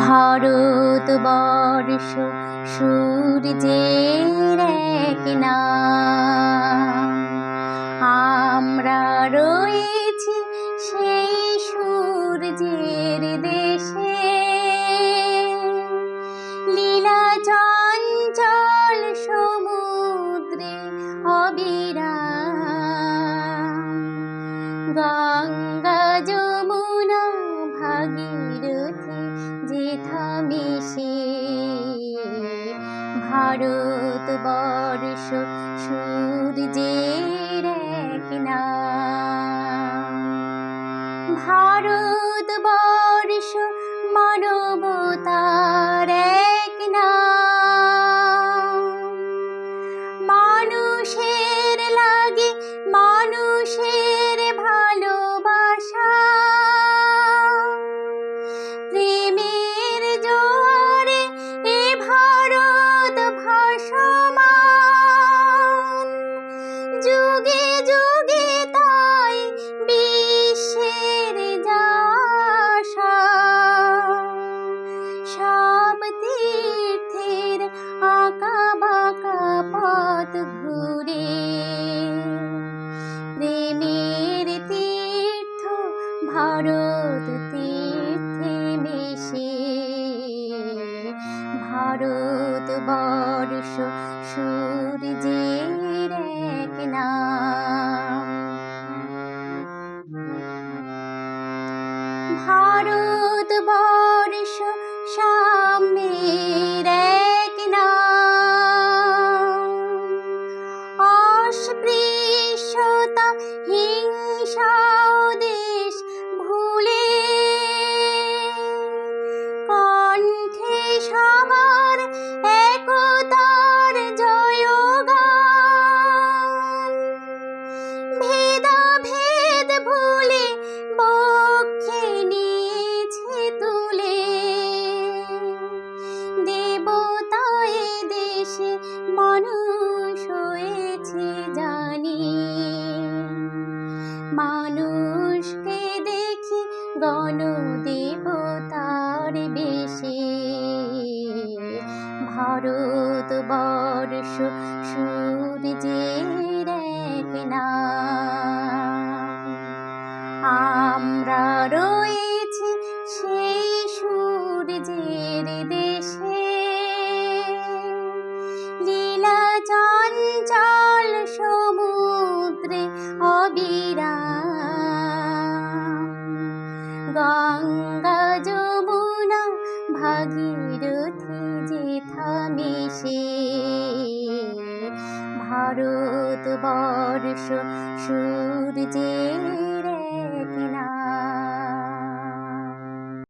ভারতবর্ষ সূর্যের এক নাম, আমরা রয়েছি সেই সূর্যের দেশে। লীলা চঞ্চল সমুদ্রে অবিরাম, গঙ্গা যমুনা ভাগীরথী যেথা মিশে। ভারতবর্ষ সূর্যের এক নাম, ভারতবর্ষ মানবতার এক নাম। মানুষের লাগে মানুষের ভালোবাসা, প্রেমের জোয়ারে এ ভারত ভাসমান। যুগে যুগে তাই বিশ্বের যাশা, সব তীর্থের আঁকা বাঁকা পথ ঘুরে। প্রেমের তীর্থ ভারত তীর্থে মিশে। ভারতবর্ষ সূর্যের এক নাম, ভারতবর্ষ সাম্যের এক নাম। অস্পৃশ্যতা হিংসা দেশ ভুলে কণ্ঠে সবার একতার জয়গান। ভেদাভেদ ভুলে বক্ষে নিয়েছে তুলে, দেবতায় দেশে মানুষ হয়েছে জানি। মানুষকে দেখি গণদেবতার বেশে। ভারতবর্ষ সূর্যের এক নাম, আমরা রয়েছি সেই সূর্যের দেশে। লীলা চঞ্চল সমুদ্রে অবিরাম, গঙ্গা যমুনা ভাগীরথী যেথা মিশে। ভারতবর্ষ সূর্যের এক নাম।